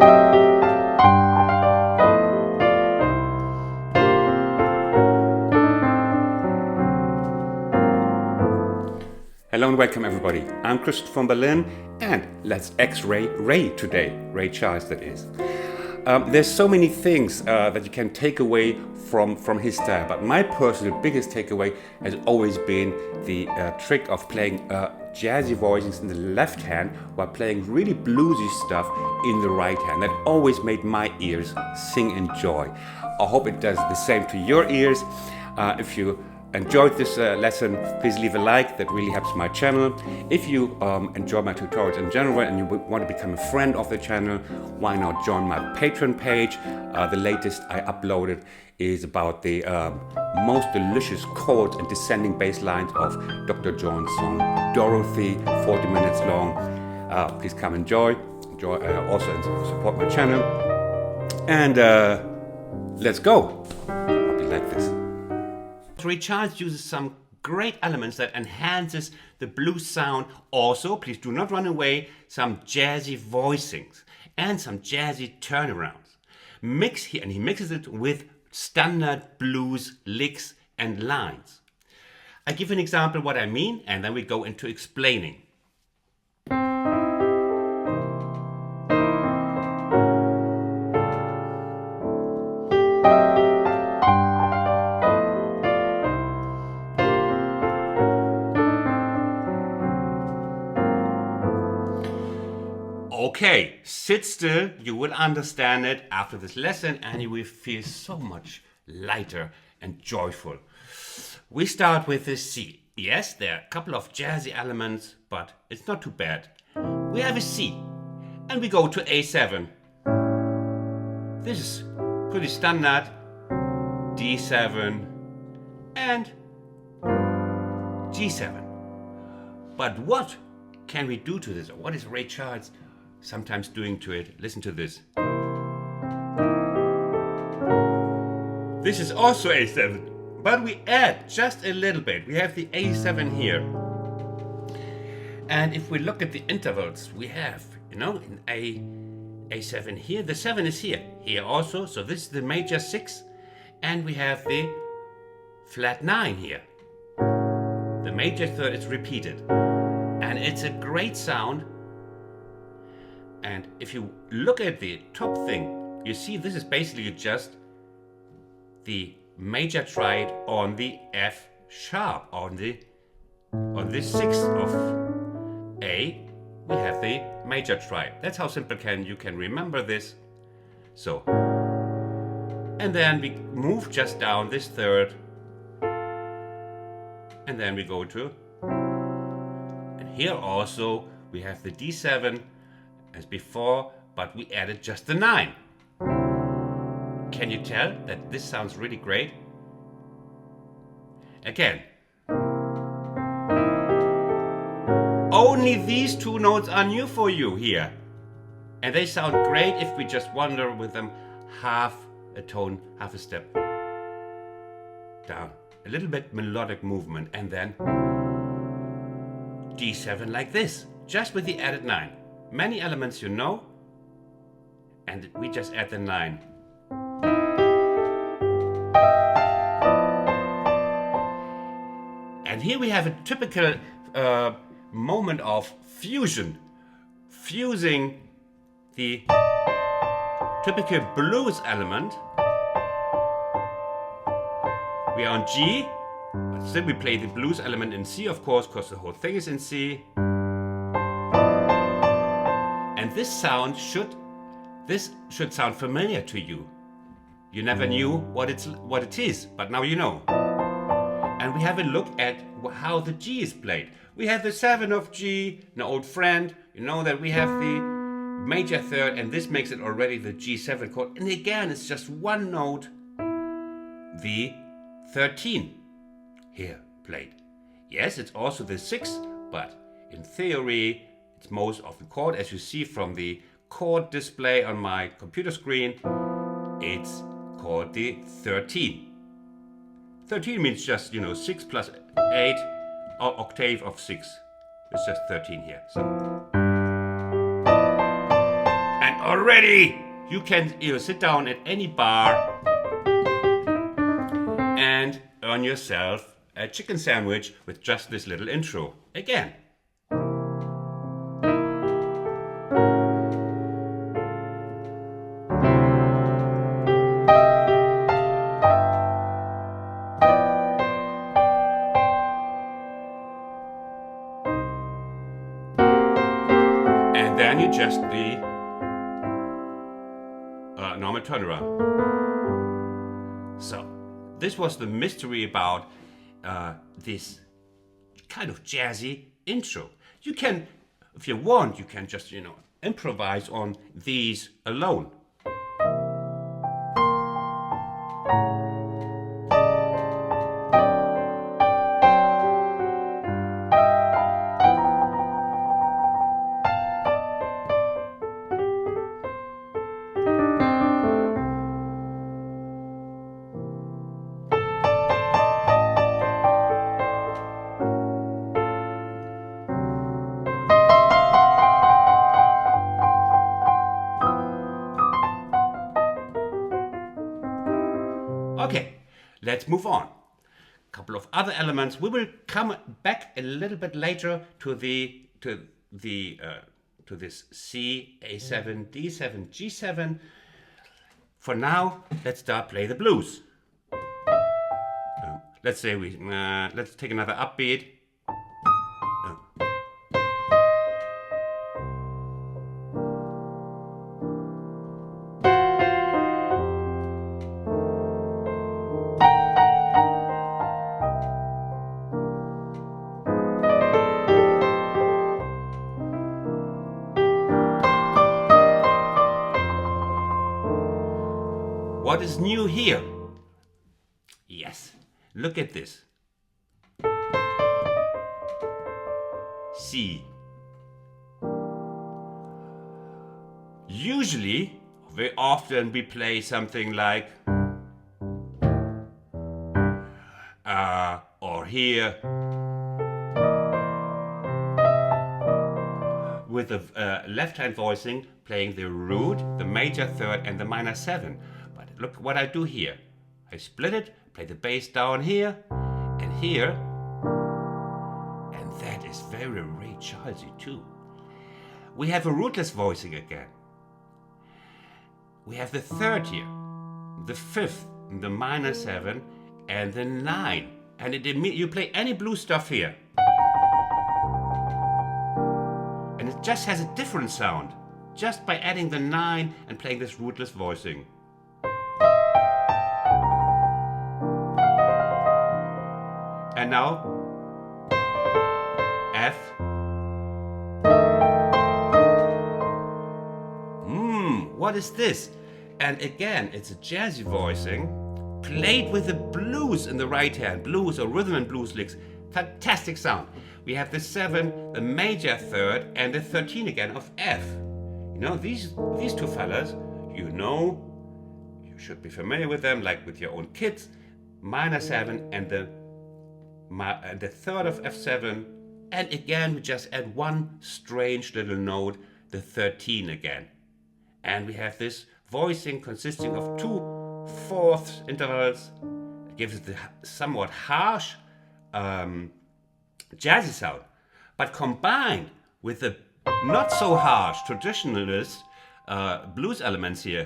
Hello and welcome everybody. I'm Christopher from Berlin and let's X-ray Ray today. Ray Charles, that is. There's so many things that you can take away from his style, but my personal biggest takeaway has always been the trick of playing jazzy voicings in the left hand while playing really bluesy stuff in the right hand. That always made my ears sing in joy. I hope it does the same to your ears. If you enjoyed this lesson, please leave a like. That really helps my channel. If you enjoy my tutorials in general and you want to become a friend of the channel, why not join my Patreon page? The latest I uploaded is about the most delicious chords and descending bass lines of Dr. John's song Dorothy, 40 minutes long. Please come enjoy also and support my channel. And let's go. I'll be like this. Ray Charles uses some great elements that enhances the blues sound. Also, please do not run away, some jazzy voicings and some jazzy turnarounds. And he mixes it with standard blues licks and lines. I give an example what I mean, and then we go into explaining. Okay, sit still, you will understand it after this lesson and you will feel so much lighter and joyful. We start with the C. Yes, there are a couple of jazzy elements, but it's not too bad. We have a C and we go to A7. This is pretty standard. D7 and G7. But what can we do to this? Or what is Ray Charles sometimes doing to it? Listen to this. This is also A7, but we add just a little bit. We have the A7 here. And if we look at the intervals, we have, in A7 here, the 7 is here. Here also, so this is the major 6. And we have the flat 9 here. The major third is repeated. And it's a great sound. And if you look at the top thing, you see this is basically just the major triad on the F sharp. On the sixth of A, we have the major triad. That's how simple you can remember this. So, and then we move just down this third, and then we go to, and here also we have the D7 as before, but we added just the 9. Can you tell that this sounds really great? Again, only these two notes are new for you here. And they sound great if we just wander with them half a tone, half a step down. A little bit melodic movement, and then D7 like this, just with the added 9. Many elements and we just add the 9. And here we have a typical moment of fusion, fusing the typical blues element. We are on G, but still we play the blues element in C, of course, because the whole thing is in C. And this should sound familiar to you. You never knew what it is, but now you know. And we have a look at how the G is played. We have the 7 of G, an old friend. You know that we have the major third, and this makes it already the G7 chord. And again, it's just one note, the 13 here played. Yes, it's also the 6, but in theory, it's most often chord. As you see from the chord display on my computer screen, it's called the 13. 13 means just, 6 plus 8, or octave of 6. It's just 13 here. So. And already. You can sit down at any bar and earn yourself a chicken sandwich with just this little intro. Again. And then you just the normal turnaround. So, this was the mystery about this kind of jazzy intro. You can, if you want, you can just, improvise on these alone. Okay, let's move on. A couple of other elements. We will come back a little bit later to this C, A7, D7, G7. For now, let's start play the blues. Let's say let's take another upbeat. What is new here? Yes, look at this. C. Usually, very often we play something like or here with the left hand voicing playing the root, the major third and the minor 7. Look what I do here. I split it, play the bass down here, and that is very Ray Charlesy too. We have a rootless voicing again. We have the third here, the fifth, the minor 7, and the 9. And you play any blues stuff here. And it just has a different sound, just by adding the 9 and playing this rootless voicing. And now, F. What is this? And again, it's a jazzy voicing, played with the blues in the right hand, blues or rhythm and blues licks. Fantastic sound. We have the 7, the major third, and the 13 again of F. These two fellas, you should be familiar with them, like with your own kids. Minor 7 and the third of F7, and again we just add one strange little note, the 13 again. And we have this voicing consisting of 2/4 intervals. It gives it the somewhat harsh jazzy sound, but combined with the not so harsh traditionalist blues elements here,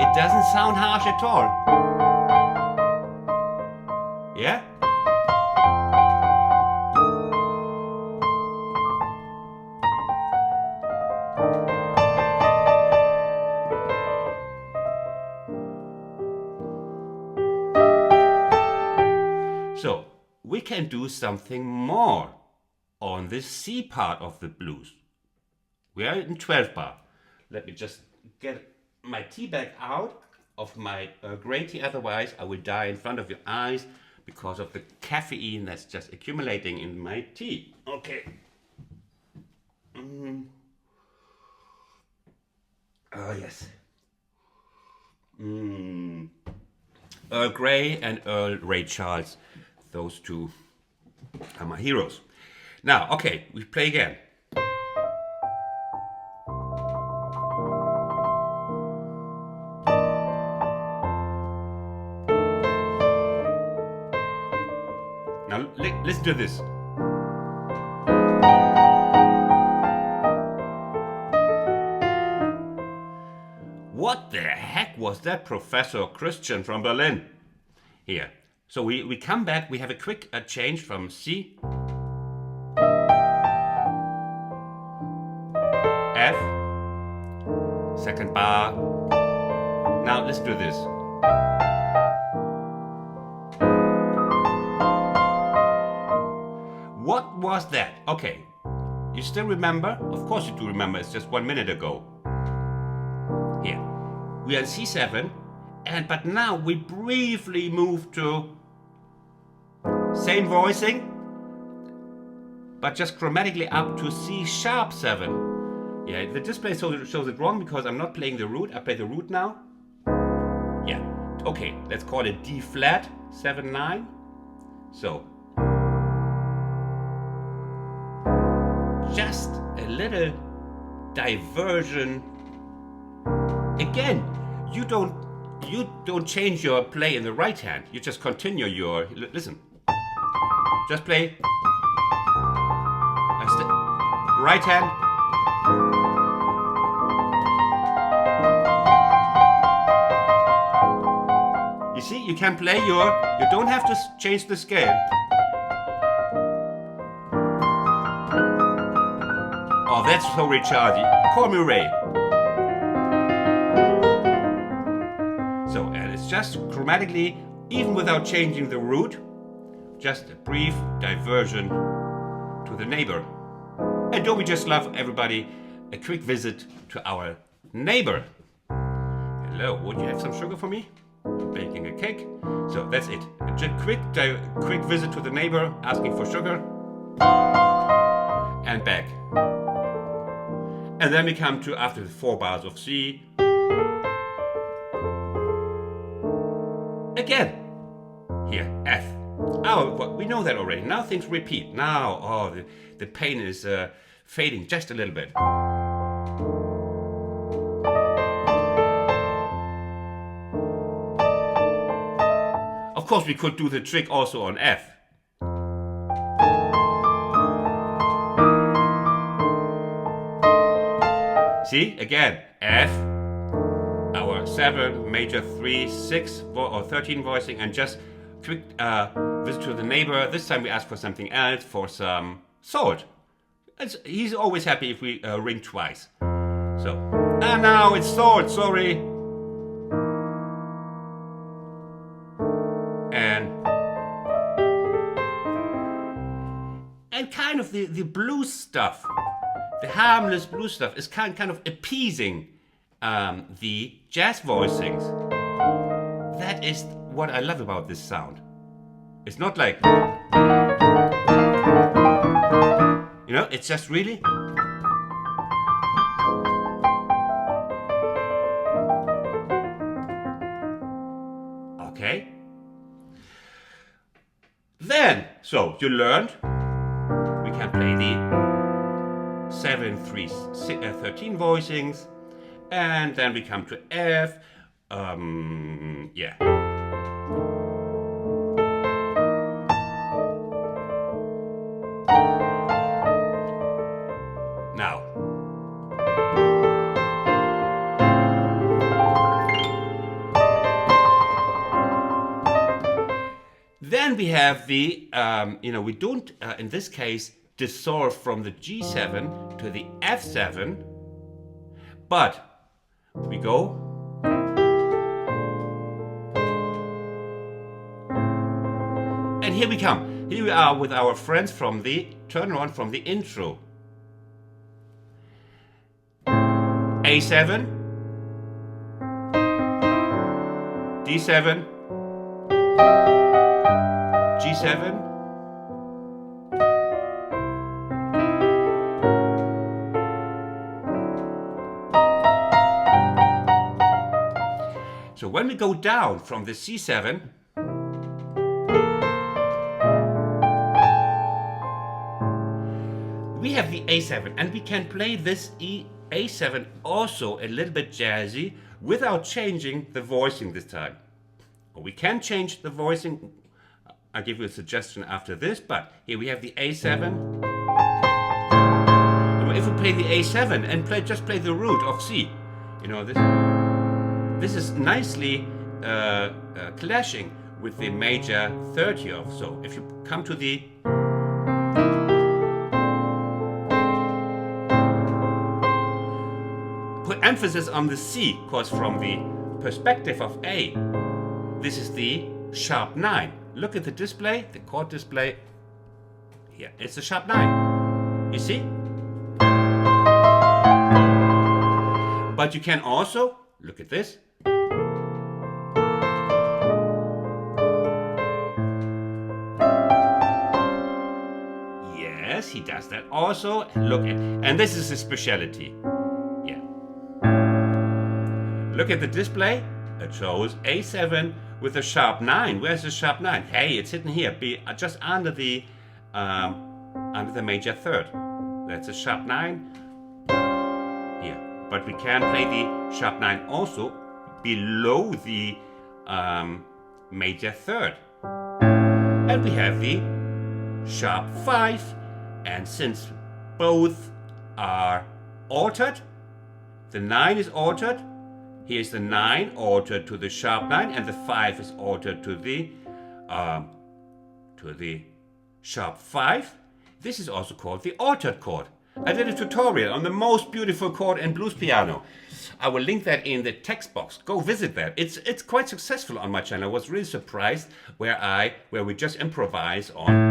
it doesn't sound harsh at all. Yeah? So, we can do something more on this C part of the blues. We are in 12 bar. Let me just get my tea bag out of my grey tea, otherwise I will die in front of your eyes because of the caffeine that's just accumulating in my tea. Okay. Oh yes. Earl Grey and Earl Ray Charles. Those two are my heroes. Now, okay, we play again. Now listen to this. What the heck was that, Professor Christian from Berlin? Here. So we come back, we have a quick change from C, F, second bar. Now let's do this. What was that? Okay, you still remember? Of course you do remember, it's just 1 minute ago. Here, we are in C7, but now we briefly move to same voicing, but just chromatically up to C sharp 7. Yeah, the display shows it wrong because I'm not playing the root. I play the root now. Yeah, okay, let's call it D flat 7 9. So just a little diversion. Again, you don't change your play in the right hand. You just continue your listen. Just play right hand. You see, you can play you don't have to change the scale. Oh, that's so recharging. Call me Ray. So, and it's just chromatically, even without changing the root, just a brief diversion to the neighbor. And don't we just love, everybody, a quick visit to our neighbor. Hello, would you have some sugar for me? I'm baking a cake. So that's it. A quick visit to the neighbor, asking for sugar. And back. And then we come to, after the 4 bars of C, again, here, F. Oh, well, we know that already. Now things repeat. Now, oh, the pain is fading just a little bit. Of course, we could do the trick also on F. See, again, F, our 7, major 3, 6, or 13 voicing, and just quick visit to the neighbor. This time we ask for something else, for some salt. He's always happy if we ring twice. So, now it's salt, sorry. And kind of the blues stuff, the harmless blues stuff, is kind of appeasing the jazz voicings. That is what I love about this sound. It's not like, you know, it's just really. Okay. Then, so you learned we can play the 7, 3, 13 voicings, and then we come to F. Yeah. Now. Then we have the, we don't, in this case, dissolve from the G7 to the F7, but we go. And here we come. Here we are with our friends from the turnaround from the intro. A7, D7, G7, so when we go down from the C7, we have the A7, and we can play this A7 also a little bit jazzy without changing the voicing this time. Or we can change the voicing, I'll give you a suggestion after this, but here we have the A7. If we play the A7 and just play the root of C, you know, this is nicely clashing with the major third here. So if you come to the put emphasis on the C, because from the perspective of A, this is the sharp 9. Look at the display, the chord display. Here, it's a sharp 9. You see? But you can also, look at this. Yes, he does that also. Look at, and this is his specialty. Yeah. Look at the display. It shows A7 with a sharp 9. Where's the sharp 9? Hey, it's hidden here, just under the major third. That's a sharp 9 here. But we can play the sharp 9 also below the major third. And we have the sharp 5. And since both are altered, the 9 is altered. Here's the 9 altered to the sharp 9, and the 5 is altered to the sharp 5. This is also called the altered chord. I did a tutorial on the most beautiful chord in blues piano. I will link that in the text box. Go visit that. It's quite successful on my channel. I was really surprised where we just improvise on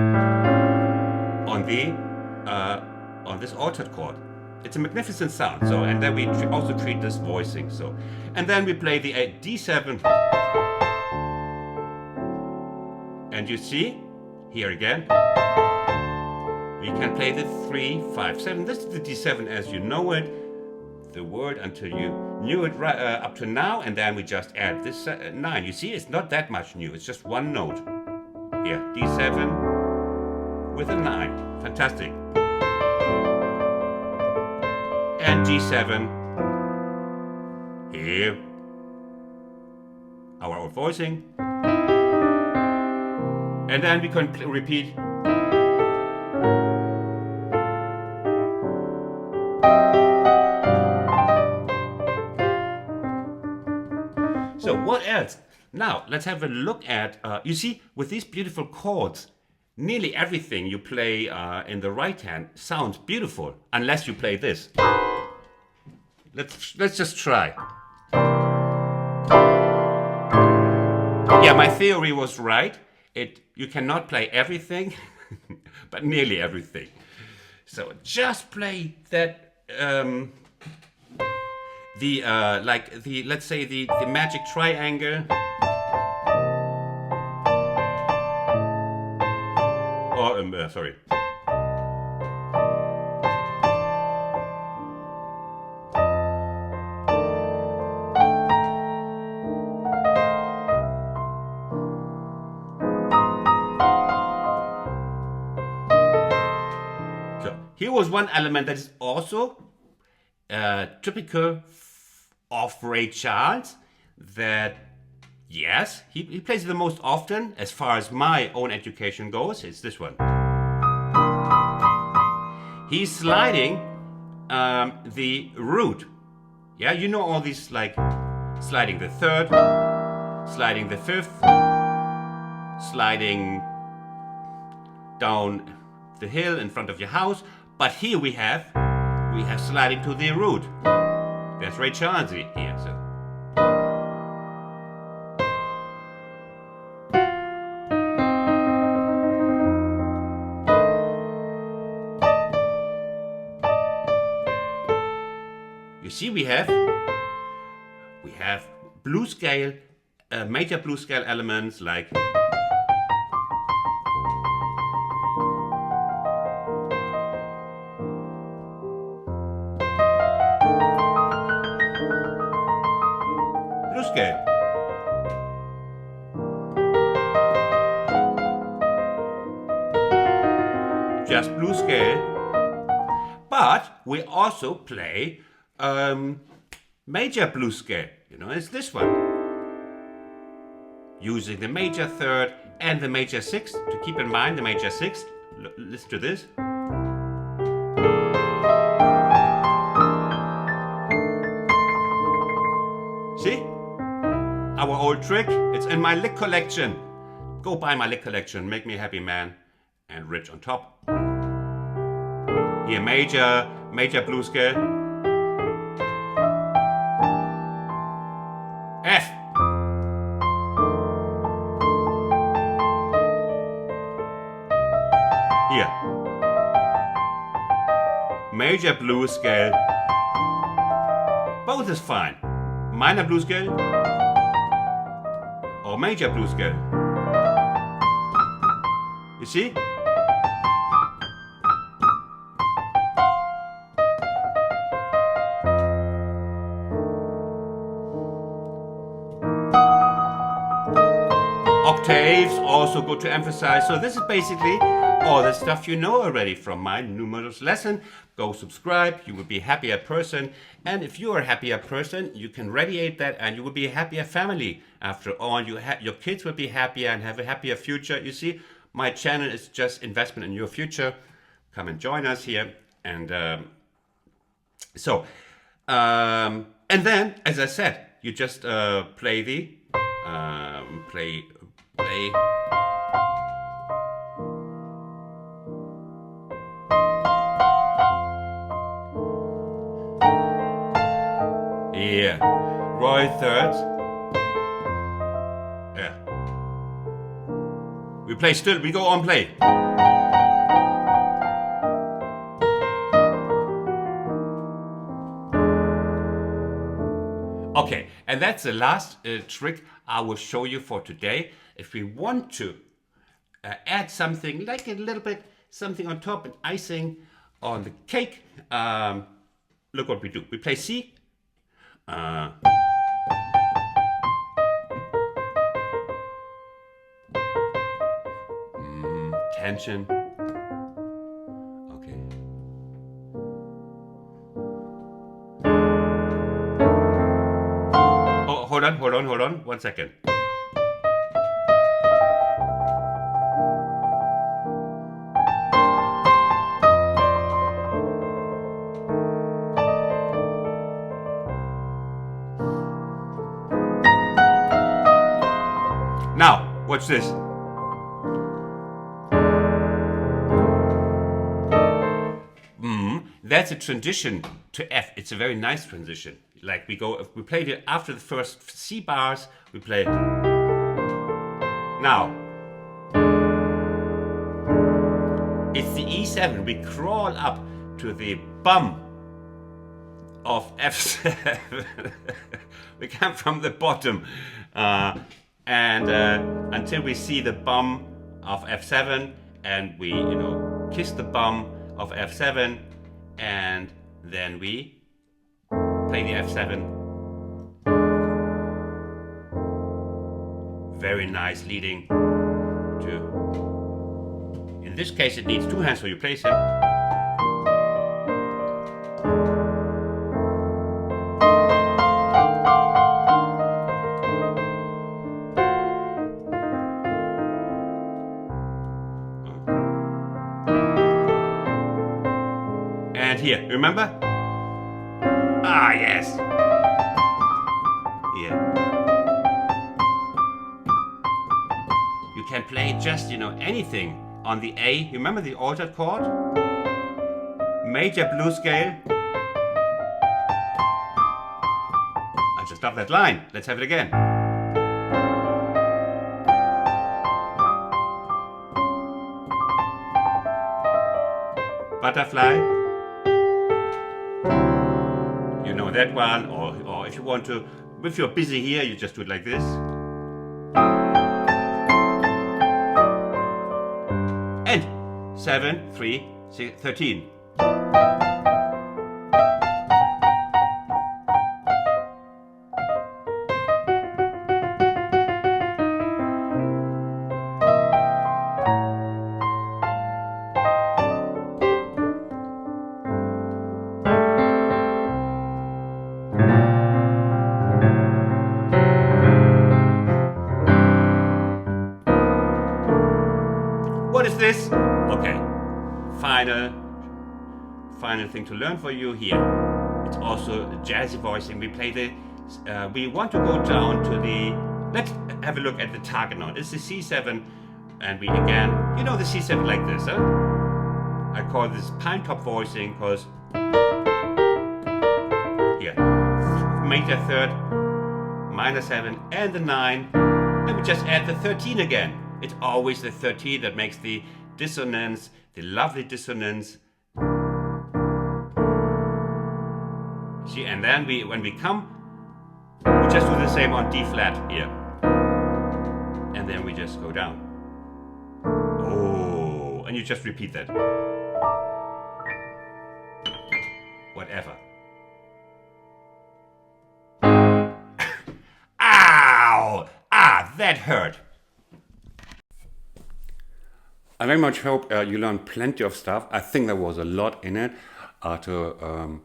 this altered chord. It's a magnificent sound. So, and then we also treat this voicing. So, and then we play the D7. And you see here again, we can play the 3, 5, 7. This is the D7 as you know it, the word until you knew it right, up to now, and then we just add this 9. You see, it's not that much new. It's just one note. Here, D7 with a 9. Fantastic. And G7. Here, our old voicing. And then we can repeat. So what else? Now let's have a look at, you see, with these beautiful chords, nearly everything you play in the right hand sounds beautiful, unless you play this. Let's just try. Yeah, my theory was right. You cannot play everything, but nearly everything. So just play that, let's say the magic triangle, or sorry. Here was one element that is also typical of Ray Charles, that, yes, he plays it the most often, as far as my own education goes. It's this one. He's sliding the root. Yeah, you know all these, like sliding the third, sliding the fifth, sliding down the hill in front of your house. But here we have sliding to the root. There's Ray Charles here. So. You see, we have blues scale, major blues scale elements like. Scale. Just blues scale. But we also play major blues scale. You know, it's this one. Using the major third and the major 6, to keep in mind the major 6. Listen to this. See? Our old trick, it's in my lick collection. Go buy my lick collection, make me a happy man and rich on top. Here, major blues scale. F. Here. Major blues scale. Both is fine. Minor blues scale or major blues scale. You see? Octaves, also good to emphasize. So this is basically all the stuff you know already from my numerous lesson. Go subscribe, you will be a happier person. And if you are a happier person, you can radiate that and you will be a happier family. After all, your kids will be happier and have a happier future. You see, my channel is just investment in your future. Come and join us here. And and then, as I said, you just play the, play. Yeah, Roy third. Yeah. We play still, we go on play. Okay, and that's the last trick I will show you for today. If we want to add something, like a little bit, something on top, and icing on the cake, look what we do. We play C. Tension. Okay. Oh, hold on. 1 second. Now, watch this. That's a transition to F. It's a very nice transition. Like we played it after the first C bars, we play. Now, it's the E7. We crawl up to the bum of F7. We come from the bottom. Until we see the bum of F7 and we, kiss the bum of F7 and then we play the F7. Very nice leading to, in this case it needs 2 hands so you place it. Here, remember? Ah, yes. Here. You can play just, anything on the A. Remember the altered chord? Major blues scale. I just love that line. Let's have it again. Butterfly. You know that one, or if you want to, if you're busy here, you just do it like this. And 7, 3, 6, 13. Okay, final thing to learn for you here. It's also a jazzy voicing. We play the, we want to go down to the, let's have a look at the target note. It's the C7, and we again, you know the C7 like this, huh? I call this pine top voicing because here, major third, minor 7, and the 9, and we just add the 13 again. It's always the 13 that makes the dissonance, the lovely dissonance. See, and then when we come, we just do the same on D flat here. And then we just go down. Oh, and you just repeat that. Whatever. Ow! Ah, that hurt. I very much hope you learned plenty of stuff. I think there was a lot in it to,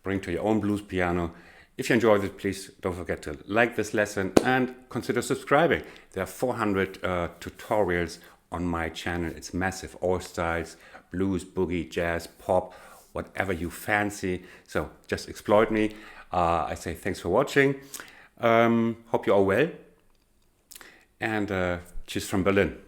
bring to your own blues piano. If you enjoyed it, please don't forget to like this lesson and consider subscribing. There are 400 tutorials on my channel. It's massive, all styles, blues, boogie, jazz, pop, whatever you fancy. So just exploit me. I say thanks for watching. Hope you're all well. And cheers from Berlin.